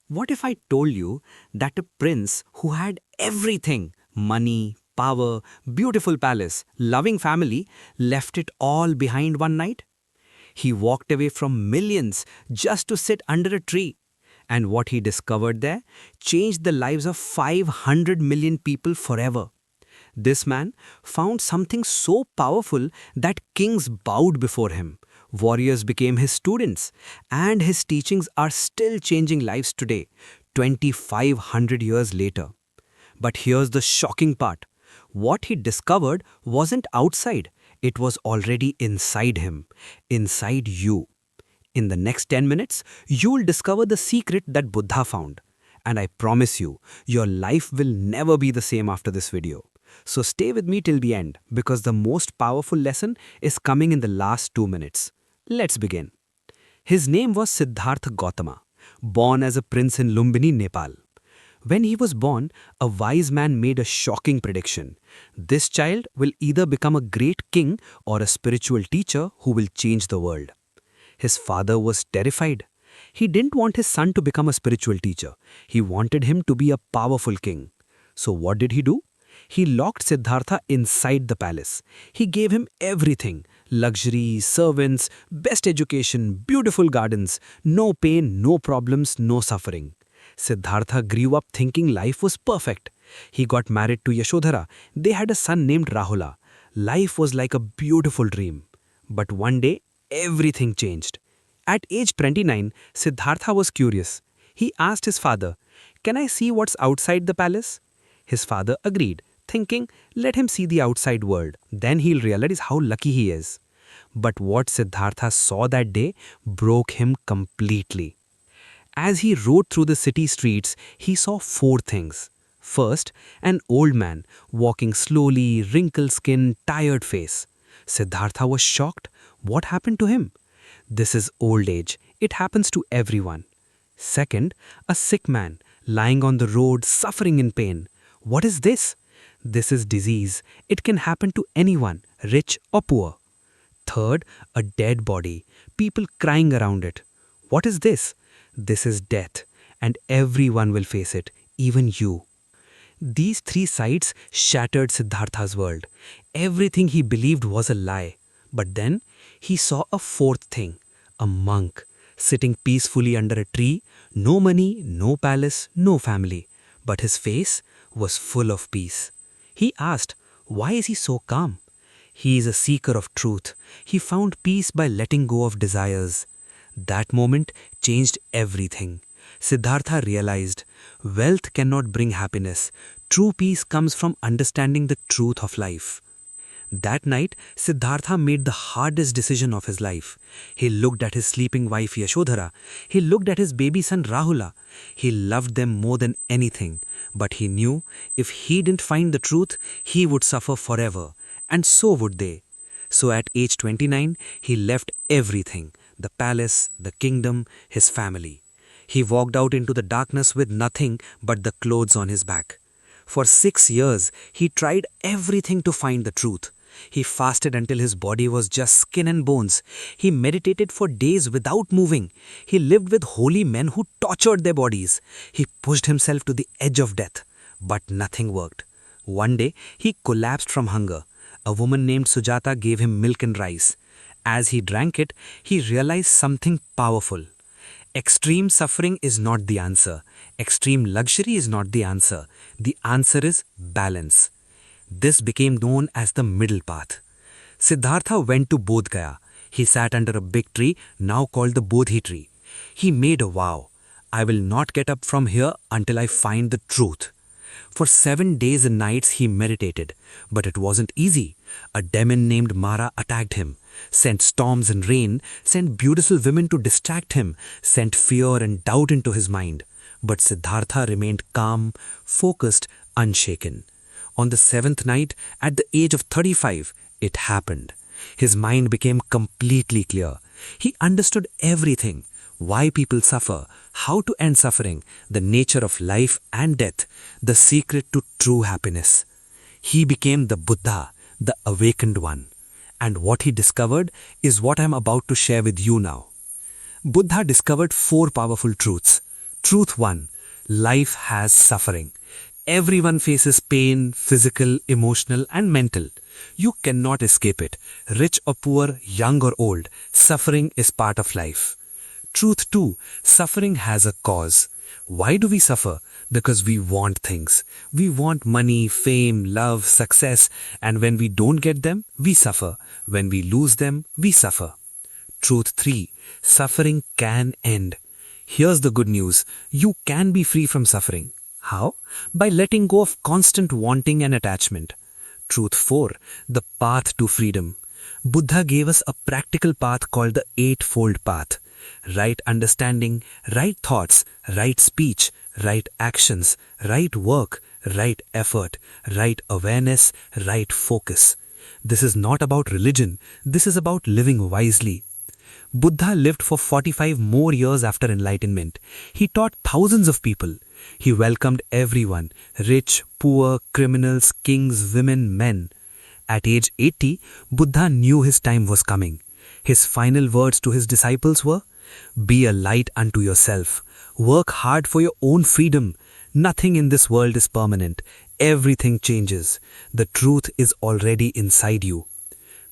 What if I told you that a prince who had everything, money, power, beautiful palace, loving family, left it all behind one night? He walked away from millions just to sit under a tree. And what he discovered there changed the lives of 500 million people forever. This man found something so powerful that kings bowed before him. Warriors became his students, and his teachings are still changing lives today, 2500 years later. But here's the shocking part. What he discovered wasn't outside, it was already inside him, inside you. In the next 10 minutes, you'll discover the secret that Buddha found. And I promise you, your life will never be the same after this video. So stay with me till the end because the most powerful lesson is coming in the last 2 minutes. Let's begin. His name was Siddhartha Gautama, born as a prince in Lumbini, Nepal. When he was born, a wise man made a shocking prediction. This child will either become a great king or a spiritual teacher who will change the world. His father was terrified. He didn't want his son to become a spiritual teacher. He wanted him to be a powerful king. So what did he do? He locked Siddhartha inside the palace. He gave him everything: luxury, servants, best education, beautiful gardens, no pain, no problems, no suffering. Siddhartha grew up thinking life was perfect. He got married to Yashodhara. They had a son named Rahula. Life was like a beautiful dream. But one day, everything changed. At age 29, Siddhartha was curious. He asked his father, "Can I see what's outside the palace?" His father agreed, thinking, let him see the outside world. Then he'll realize how lucky he is. But what Siddhartha saw that day broke him completely. As he rode through the city streets, he saw four things. First, an old man, walking slowly, wrinkled skin, tired face. Siddhartha was shocked. What happened to him? This is old age. It happens to everyone. Second, a sick man, lying on the road, suffering in pain. What is this? This is disease. It can happen to anyone, rich or poor. Third, a dead body, people crying around it. What is this? This is death, and everyone will face it, even you. These three sides shattered Siddhartha's world. Everything he believed was a lie. But then he saw a fourth thing, a monk, sitting peacefully under a tree, no money, no palace, no family. But his face was full of peace. He asked, why is he so calm? He is a seeker of truth. He found peace by letting go of desires. That moment changed everything. Siddhartha realized, wealth cannot bring happiness. True peace comes from understanding the truth of life. That night, Siddhartha made the hardest decision of his life. He looked at his sleeping wife Yashodhara. He looked at his baby son Rahula. He loved them more than anything. But he knew if he didn't find the truth, he would suffer forever. And so would they. So at age 29, he left everything: the palace, the kingdom, his family. He walked out into the darkness with nothing but the clothes on his back. For 6 years, he tried everything to find the truth. He fasted until his body was just skin and bones. He meditated for days without moving. He lived with holy men who tortured their bodies. He pushed himself to the edge of death. But nothing worked. One day, he collapsed from hunger. A woman named Sujata gave him milk and rice. As he drank it, he realized something powerful. Extreme suffering is not the answer. Extreme luxury is not the answer. The answer is balance. This became known as the middle path. Siddhartha went to Bodh Gaya. He sat under a big tree, now called the Bodhi Tree. He made a vow. I will not get up from here until I find the truth. For 7 days and nights he meditated, but it wasn't easy. A demon named Mara attacked him, sent storms and rain, sent beautiful women to distract him, sent fear and doubt into his mind. But Siddhartha remained calm, focused, unshaken. On the 7th night, at the age of 35, it happened. His mind became completely clear. He understood everything: why people suffer, how to end suffering, the nature of life and death, the secret to true happiness. He became the Buddha, the awakened one. And what he discovered is what I'm about to share with you now. Buddha discovered 4 powerful truths. Truth 1. Life has suffering. Everyone faces pain, physical, emotional, and mental. You cannot escape it. Rich or poor, young or old, suffering is part of life. Truth 2. Suffering has a cause. Why do we suffer? Because we want things. We want money, fame, love, success, and when we don't get them, we suffer. When we lose them, we suffer. Truth 3. Suffering can end. Here's the good news. You can be free from suffering. How? By letting go of constant wanting and attachment. Truth 4. The path to freedom. Buddha gave us a practical path called the Eightfold Path. Right understanding, right thoughts, right speech, right actions, right work, right effort, right awareness, right focus. This is not about religion. This is about living wisely. Buddha lived for 45 more years after enlightenment. He taught thousands of people. He welcomed everyone, rich, poor, criminals, kings, women, men. At age 80, Buddha knew his time was coming. His final words to his disciples were, "Be a light unto yourself. Work hard for your own freedom. Nothing in this world is permanent. Everything changes. The truth is already inside you."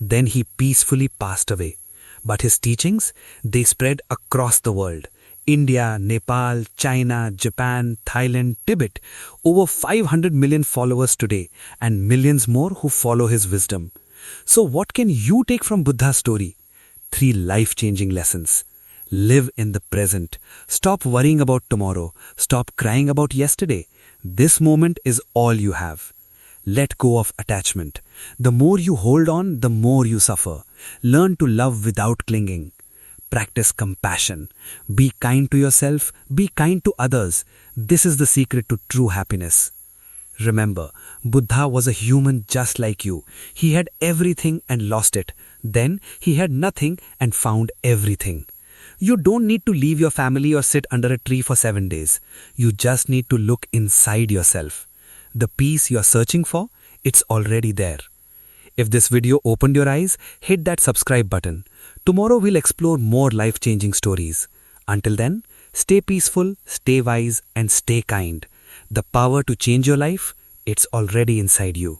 Then he peacefully passed away. But his teachings, they spread across the world. India, Nepal, China, Japan, Thailand, Tibet. Over 500 million followers today and millions more who follow his wisdom. So what can you take from Buddha's story? 3 life-changing lessons. Live in the present. Stop worrying about tomorrow. Stop crying about yesterday. This moment is all you have. Let go of attachment. The more you hold on, the more you suffer. Learn to love without clinging. Practice compassion. Be kind to yourself. Be kind to others. This is the secret to true happiness. Remember, Buddha was a human just like you. He had everything and lost it. Then he had nothing and found everything. You don't need to leave your family or sit under a tree for 7 days. You just need to look inside yourself. The peace you're searching for, it's already there. If this video opened your eyes, hit that subscribe button. Tomorrow we'll explore more life-changing stories. Until then, stay peaceful, stay wise, and stay kind. The power to change your life, it's already inside you.